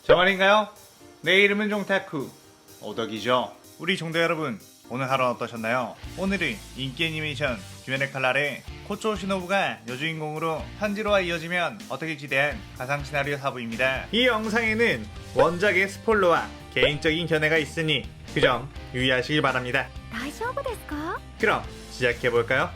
저 말인가요? 내 이름은 종타쿠 오덕이죠. 우리 종대 여러분, 오늘 하루는 어떠셨나요? 오늘은 인기 애니메이션 규현의 칼날의 코초 시노부가 여주인공으로 탄지로와 이어지면 어떻게 기대한 가상 시나리오 4부입니다. 이 영상에는 원작의 스포일러와 개인적인 견해가 있으니 그 점 유의하시길 바랍니다. 大丈夫ですか? 그럼 시작해볼까요?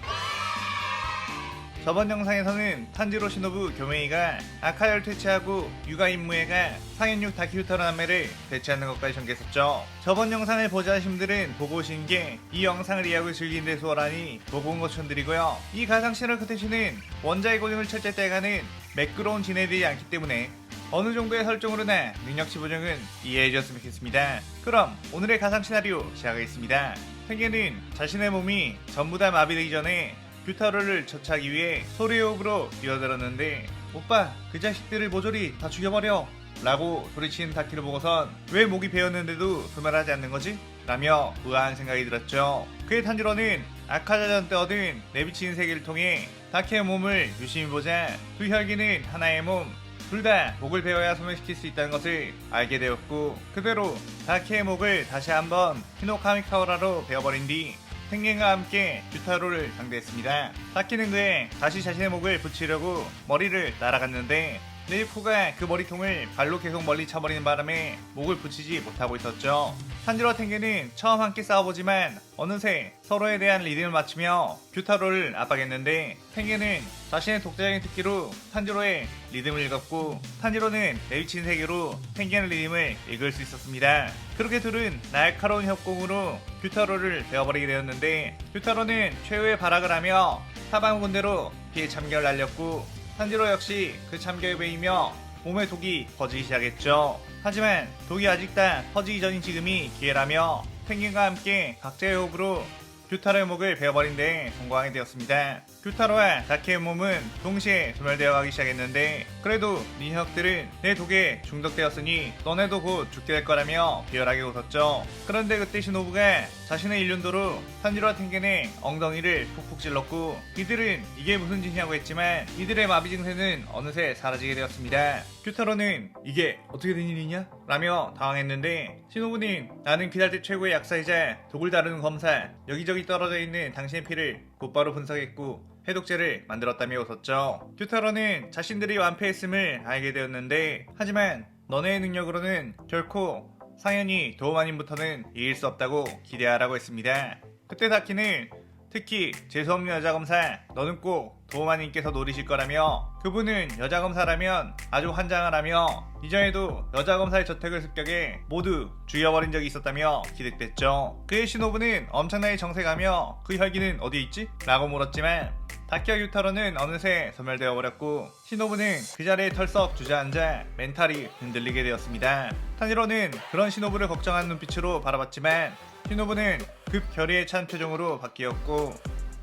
저번 영상에서는 탄지로 시노부 교메이가 아카를 퇴치하고 유가 임무에가 상현육 다키우타로 남매를 대체하는 것까지 전개했었죠. 저번 영상을 보자 하신 분들은 보고 오신 게 이 영상을 이해하고 즐기는 데 수월하니 보고 온 것 추천드리고요. 이 가상시널 커테시는 원작의 고증을 철저히 떼가는 매끄러운 진행되지 않기 때문에 어느 정도의 설정으로나 능력치 보정은 이해해 주셨으면 좋겠습니다. 그럼 오늘의 가상 시나리오 시작하겠습니다. 탱게는 자신의 몸이 전부 다 마비되기 전에 규타로를 처치하기 위해 소리의 호흡으로 뛰어들었는데, 오빠 그 자식들을 모조리 다 죽여버려 라고 소리치는 다키를 보고선 왜 목이 베었는데도 소멸하지 않는 거지? 라며 우아한 생각이 들었죠. 그의 탄지로는 아카자전 때 얻은 내비치는 세계를 통해 다키의 몸을 유심히 보자 두 혈기는 하나의 몸, 둘 다 목을 베어야 소멸시킬 수 있다는 것을 알게 되었고, 그대로 다키의 목을 다시 한번 히노카미카오라로 베어버린 뒤 탱겐과 함께 규타로를 상대했습니다. 다키는 그에 다시 자신의 목을 붙이려고 머리를 날아갔는데 네이코가 그 머리통을 발로 계속 멀리 차버리는 바람에 목을 붙이지 못하고 있었죠. 탄지로와 탱겐은 처음 함께 싸워보지만 어느새 서로에 대한 리듬을 맞추며 규타로를 압박했는데, 탱겐은 자신의 독자적인 특기로 탄지로의 리듬을 읽었고 탄지로는 내비친 세계로 탱겐의 리듬을 읽을 수 있었습니다. 그렇게 둘은 날카로운 협공으로 규타로를 베어버리게 되었는데, 규타로는 최후의 발악을 하며 사방 군대로 피해 참견을 날렸고 탄지로 역시 그 참견에 베이며 몸에 독이 퍼지기 시작했죠. 하지만 독이 아직 다 퍼지기 전인 지금이 기회라며 펭귄과 함께 각자의 호흡으로 규타로의 목을 베어버린 데 성공하게 되었습니다. 규타로와 다키의 몸은 동시에 소멸되어 가기 시작했는데, 그래도 니혁들은 내 독에 중독되었으니 너네도 곧 죽게 될 거라며 비열하게 웃었죠. 그런데 그때 시노부가 자신의 일륜도로 탄지로와 탱겐의 엉덩이를 푹푹 찔렀고, 이들은 이게 무슨 짓이냐고 했지만 이들의 마비 증세는 어느새 사라지게 되었습니다. 규타로는 이게 어떻게 된 일이냐? 라며 당황했는데, 시노부는 나는 그날 때 최고의 약사이자 독을 다루는 검사, 여기저기 떨어져 있는 당신의 피를 곧바로 분석했고 해독제를 만들었다며 웃었죠. 규타로는 자신들이 완패했음을 알게 되었는데, 하지만 너네의 능력으로는 결코 상현이 도우마님부터는 이길 수 없다고 기대하라고 했습니다. 그때 다키는 특히 재수없는 여자검사, 너는 꼭 도우마님께서 노리실 거라며 그분은 여자검사라면 아주 환장을 하며 이전에도 여자검사의 저택을 습격해 모두 죽여버린 적이 있었다며 기득됐죠. 그의 시노부는 엄청나게 정색하며 그 혈기는 어디에 있지? 라고 물었지만 다키와 규타로는 어느새 소멸되어 버렸고 시노부는 그 자리에 털썩 주저앉아 멘탈이 흔들리게 되었습니다. 탄지로는 그런 시노부를 걱정하는 눈빛으로 바라봤지만 시노부는 급 결의에 찬 표정으로 바뀌었고,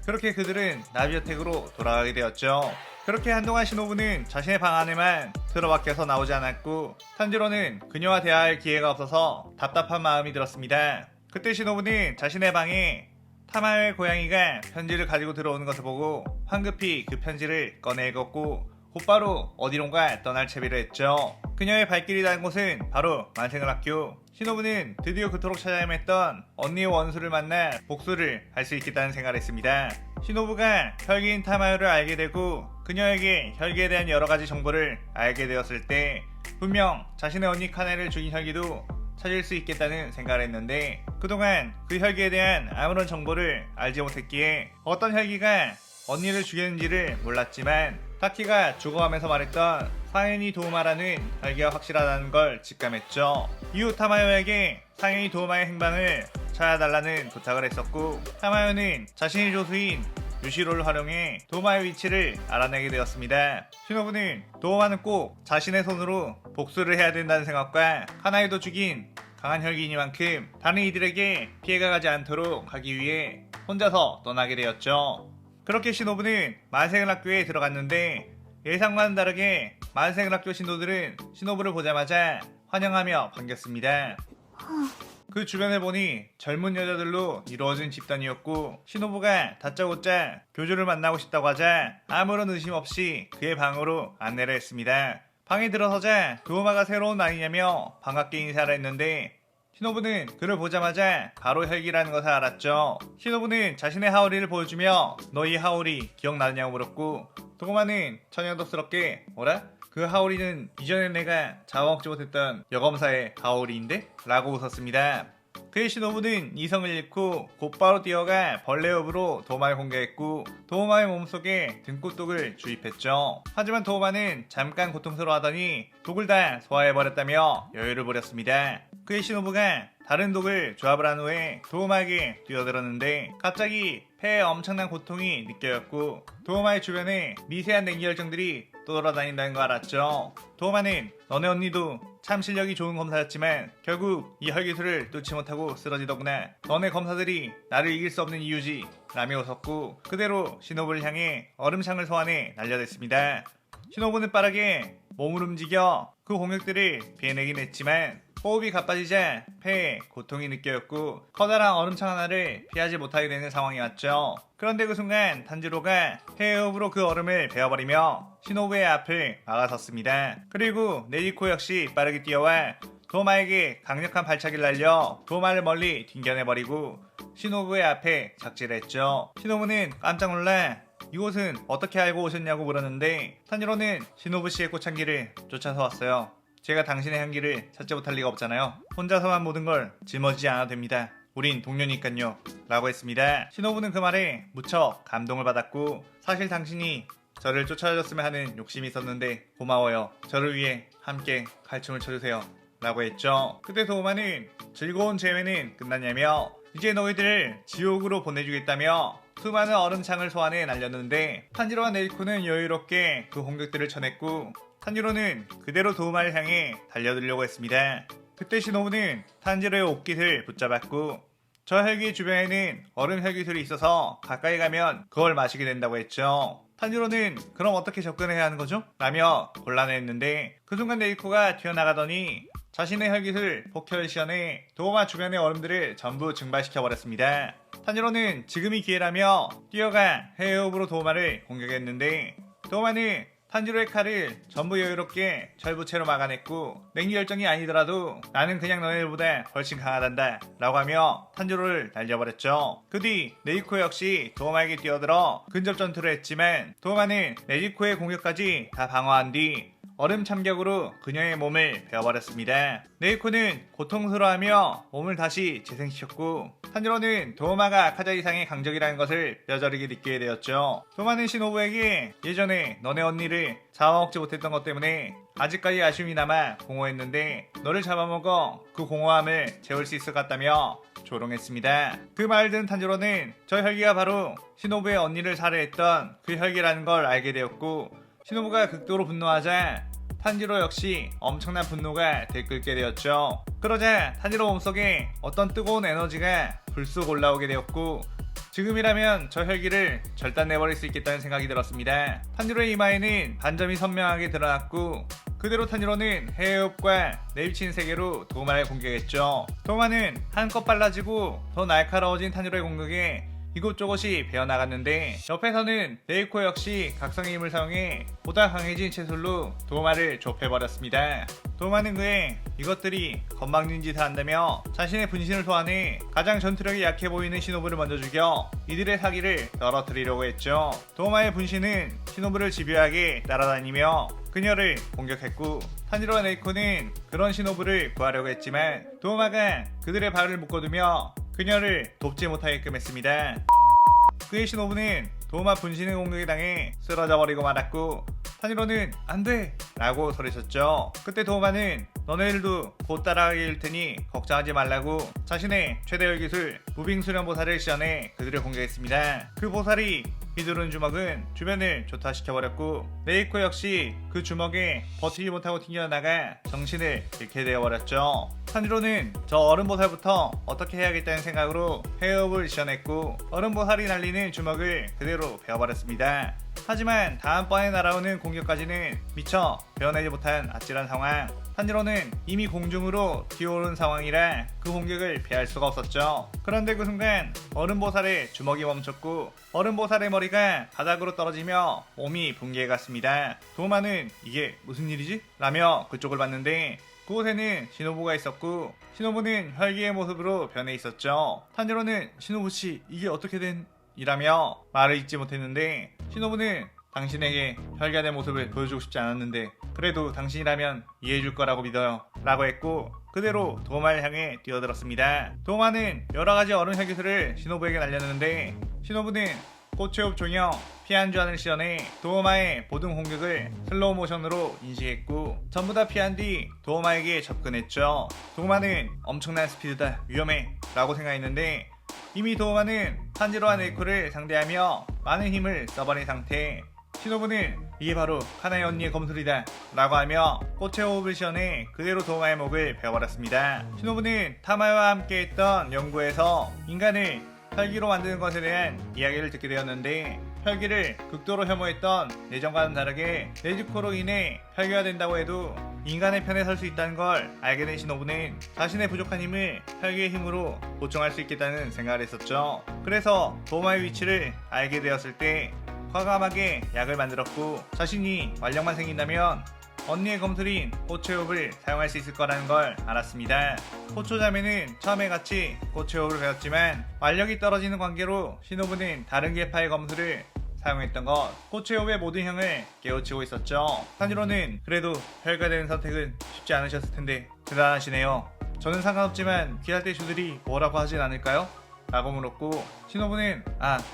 그렇게 그들은 나비저택으로 돌아가게 되었죠. 그렇게 한동안 시노부는 자신의 방 안에만 틀어박혀서 나오지 않았고 탄지로는 그녀와 대화할 기회가 없어서 답답한 마음이 들었습니다. 그때 시노부는 자신의 방에 타마의 고양이가 편지를 가지고 들어오는 것을 보고 황급히 그 편지를 꺼내 읽었고 곧바로 어디론가 떠날 채비를 했죠. 그녀의 발길이 닿은 곳은 바로 만생을 학교. 시노부는 드디어 그토록 찾아 헤맸던 언니의 원수를 만나 복수를 할 수 있겠다는 생각을 했습니다. 시노부가 혈기인 타마요를 알게 되고 그녀에게 혈기에 대한 여러가지 정보를 알게 되었을 때 분명 자신의 언니 카네를 죽인 혈기도 찾을 수 있겠다는 생각을 했는데, 그동안 그 혈기에 대한 아무런 정보를 알지 못했기에 어떤 혈기가 언니를 죽였는지를 몰랐지만 타키가 죽어가면서 말했던 상현이 도우마라는 혈기가 확실하다는 걸 직감했죠. 이후 타마요에게 상현이 도우마의 행방을 찾아달라는 부탁을 했었고 타마요는 자신의 조수인 유시로를 활용해 도우마의 위치를 알아내게 되었습니다. 시노부는 도우마는 꼭 자신의 손으로 복수를 해야 된다는 생각과 카나이도 죽인 강한 혈기이니만큼 다른 이들에게 피해가 가지 않도록 하기 위해 혼자서 떠나게 되었죠. 그렇게 시노부는 만생을 학교에 들어갔는데 예상과는 다르게 만생을 학교 신도들은 시노부를 보자마자 환영하며 반겼습니다. 그 주변을 보니 젊은 여자들로 이루어진 집단이었고 시노부가 다짜고짜 교주를 만나고 싶다고 하자 아무런 의심 없이 그의 방으로 안내를 했습니다. 방에 들어서자 도우마가 새로운 아이냐며 반갑게 인사를 했는데 시노부는 그를 보자마자 바로 혈기라는 것을 알았죠. 시노부는 자신의 하오리를 보여주며 너 이 하오리 기억나느냐고 물었고 도우마는 천연덕스럽게 뭐라? 그 하오리는 이전에 내가 잡아먹지 못했던 여검사의 하오리인데? 라고 웃었습니다. 그의 시노부는 이성을 잃고 곧바로 뛰어가 벌레업으로 도우마를 공격했고 도우마의 몸속에 등꽃독을 주입했죠. 하지만 도우마는 잠깐 고통스러워하더니 독을 다 소화해버렸다며 여유를 부렸습니다. 그의 시노부가 다른 독을 조합을 한 후에 도우마에게 뛰어들었는데 갑자기 폐에 엄청난 고통이 느껴졌고 도우마의 주변에 미세한 냉기 결정들이 떠돌아다닌다는 거 알았죠. 도우마는 너네 언니도 참 실력이 좋은 검사였지만 결국 이 혈기술을 뚫지 못하고 쓰러지더구나. 너네 검사들이 나를 이길 수 없는 이유지 라며 웃었고 그대로 시노부를 향해 얼음창을 소환해 날려댔습니다. 시노부는 빠르게 몸을 움직여 그 공격들을 피해내긴 했지만 호흡이 가빠지자 폐에 고통이 느껴졌고 커다란 얼음창 하나를 피하지 못하게 되는 상황이 왔죠. 그런데 그 순간 탄지로가 폐호흡으로 그 얼음을 베어버리며 시노부의 앞을 막아섰습니다. 그리고 네리코 역시 빠르게 뛰어와 도마에게 강력한 발차기를 날려 도마를 멀리 튕겨내버리고 시노부의 앞에 착지를 했죠. 시노부는 깜짝 놀라 이곳은 어떻게 알고 오셨냐고 물었는데 탄지로는 시노부 씨의 꽃향기를 쫓아서 왔어요. 제가 당신의 향기를 찾지 못할 리가 없잖아요. 혼자서만 모든 걸 짊어지지 않아도 됩니다. 우린 동료니깐요 라고 했습니다. 시노부는 그 말에 무척 감동을 받았고 사실 당신이 저를 쫓아줬으면 하는 욕심이 있었는데 고마워요. 저를 위해 함께 칼춤을 쳐주세요 라고 했죠. 그때 도우마는 즐거운 재회는 끝났냐며 이제 너희들을 지옥으로 보내주겠다며 수많은 얼음창을 소환해 날렸는데 탄지로와 네리코는 여유롭게 그 공격들을 쳐냈고 탄지로는 그대로 도우마를 향해 달려들려고 했습니다. 그때 시노부는 탄지로의 옷깃을 붙잡았고 저 혈기 주변에는 얼음 혈기술이 있어서 가까이 가면 그걸 마시게 된다고 했죠. 탄지로는 그럼 어떻게 접근해야 하는 거죠? 라며 곤란해했는데 그 순간 네리코가 튀어나가더니 자신의 혈기술 폭혈을 시연해 도우마 주변의 얼음들을 전부 증발시켜버렸습니다. 탄지로는 지금이 기회라며 뛰어가 해외호흡으로 도우마를 공격했는데 도우마는 탄지로의 칼을 전부 여유롭게 철부채로 막아냈고 냉기 결정이 아니더라도 나는 그냥 너네들보다 훨씬 강하단다 라고 하며 탄지로를 날려버렸죠. 그 뒤 네리코 역시 도우마에게 뛰어들어 근접 전투를 했지만 도우마는 네리코의 공격까지 다 방어한 뒤 얼음 참격으로 그녀의 몸을 베어버렸습니다. 네리코는 고통스러워하며 몸을 다시 재생시켰고 탄지로는 도우마가 아카자 이상의 강적이라는 것을 뼈저리게 느끼게 되었죠. 도우마는 시노부에게 예전에 너네 언니를 잡아먹지 못했던 것 때문에 아직까지 아쉬움이 남아 공허했는데 너를 잡아먹어 그 공허함을 채울 수 있을 것 같다며 조롱했습니다. 그 말을 들은 탄지로는 저 혈기가 바로 시노부의 언니를 살해했던 그 혈기라는 걸 알게 되었고 시노부가 극도로 분노하자 탄지로 역시 엄청난 분노가 들끓게 되었죠. 그러자 탄지로 몸속에 어떤 뜨거운 에너지가 불쑥 올라오게 되었고 지금이라면 저 혈기를 절단내버릴 수 있겠다는 생각이 들었습니다. 탄지로의 이마에는 반점이 선명하게 드러났고 그대로 탄지로는 해외호흡과 내비친 세계로 도우마를 공격했죠. 도우마는 한껏 빨라지고 더 날카로워진 탄지로의 공격에 이곳저곳이 베어나갔는데 옆에서는 네리코 역시 각성의 힘을 사용해 보다 강해진 채술로 도우마를 좁혀버렸습니다. 도우마는 그의 이것들이 건방진 짓을 한다며 자신의 분신을 소환해 가장 전투력이 약해 보이는 시노부를 먼저 죽여 이들의 사기를 떨어뜨리려고 했죠. 도우마의 분신은 시노부를 집요하게 따라다니며 그녀를 공격했고 탄지로와 네리코는 그런 시노부를 구하려고 했지만 도우마가 그들의 발을 묶어두며 그녀를 돕지 못하게끔 했습니다. 그의 시노부는 도우마 분신의 공격에 당해 쓰러져 버리고 말았고 탄지로는 안돼! 라고 소리쳤죠. 그때 도우마는 너네들도 곧 따라가게 될 테니 걱정하지 말라고 자신의 최대 혈기술 무빙수련 보살을 시연해 그들을 공격했습니다. 그 보살이 휘두른 주먹은 주변을 조타시켜버렸고 네리코 역시 그 주먹에 버티지 못하고 튕겨나가 정신을 잃게 되어버렸죠. 탄지로는 저 얼음보살부터 어떻게 해야겠다는 생각으로 해협을 시연했고 얼음보살이 날리는 주먹을 그대로 베어버렸습니다. 하지만 다음번에 날아오는 공격까지는 미처 베어내지 못한 아찔한 상황. 탄지로는 이미 공중으로 기어오른 상황이라 그 공격을 피할 수가 없었죠. 그런데 그 순간 얼음보살의 주먹이 멈췄고 얼음보살의 머리가 바닥으로 떨어지며 몸이 붕괴해갔습니다. 도마는 이게 무슨 일이지? 라며 그쪽을 봤는데 그곳에는 시노부가 있었고 시노부는 혈기의 모습으로 변해 있었죠. 탄지로는 시노부씨 이게 어떻게 된 이라며 말을 잇지 못했는데 시노부는 당신에게 혈기의 모습을 보여주고 싶지 않았는데 그래도 당신이라면 이해해줄 거라고 믿어요 라고 했고 그대로 도마를 향해 뛰어들었습니다. 도마는 여러가지 얼음 혈기술을 시노부에게 날렸는데 시노부는 꽃체홉 종형 피한 주안을 시전해 도마의 모든 공격을 슬로우 모션으로 인식했고 전부 다 피한 뒤 도마에게 접근했죠. 도마는 엄청난 스피드다 위험해 라고 생각했는데 이미 도마는 탄지로와 네이코를 상대하며 많은 힘을 써버린 상태. 시노부는 이게 바로 카나의 언니의 검술이다 라고 하며 꽃의 호흡을 시원해 그대로 도마의 목을 베어버렸습니다. 시노부는 타마와 함께 했던 연구에서 인간을 혈기로 만드는 것에 대한 이야기를 듣게 되었는데 혈기를 극도로 혐오했던 예전과는 다르게 네즈코로 인해 혈기화된다고 해도 인간의 편에 설 수 있다는 걸 알게 된 시노부는 자신의 부족한 힘을 혈기의 힘으로 보충할 수 있겠다는 생각을 했었죠. 그래서 도마의 위치를 알게 되었을 때 과감하게 약을 만들었고 자신이 완력만 생긴다면 언니의 검술인 호초엽을 사용할 수 있을 거라는 걸 알았습니다. 호초자매는 처음에 같이 호초엽을 배웠지만 완력이 떨어지는 관계로 시노부는 다른 계파의 검술을 사용했던 것, 호초엽의 모든 형을 깨우치고 있었죠. 탄지로는 그래도 혈가되는 선택은 쉽지 않으셨을 텐데 대단하시네요. 저는 상관없지만 귀할 때 주들이 뭐라고 하진 않을까요? 라고 물었고 시노부는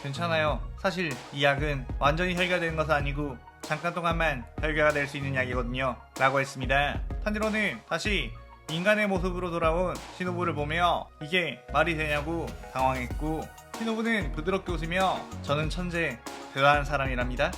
괜찮아요. 사실 이 약은 완전히 혈가되는 것은 아니고 잠깐 동안만 혈가가 될 수 있는 약이거든요 라고 했습니다. 탄지로는 다시 인간의 모습으로 돌아온 시노부를 보며 이게 말이 되냐고 당황했고 시노부는 부드럽게 웃으며 저는 천재 대단한 사람이랍니다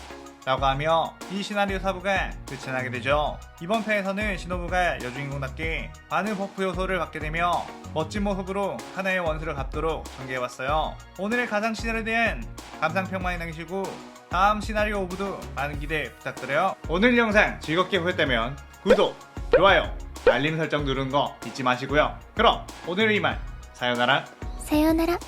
라고 하며 이 시나리오 4부가 끝이 나게 되죠. 이번 편에서는 시노부가 여주인공답게 많은 버프 요소를 받게 되며 멋진 모습으로 하나의 원수를 갚도록 전개해봤어요. 오늘의 가상 시나리오에 대한 감상평 많이 남기시고 다음 시나리오 5부도 많은 기대 부탁드려요. 오늘 영상 즐겁게 보셨다면 구독, 좋아요, 알림 설정 누르는 거 잊지 마시고요. 그럼 오늘은 이만 사요나라.さようなら。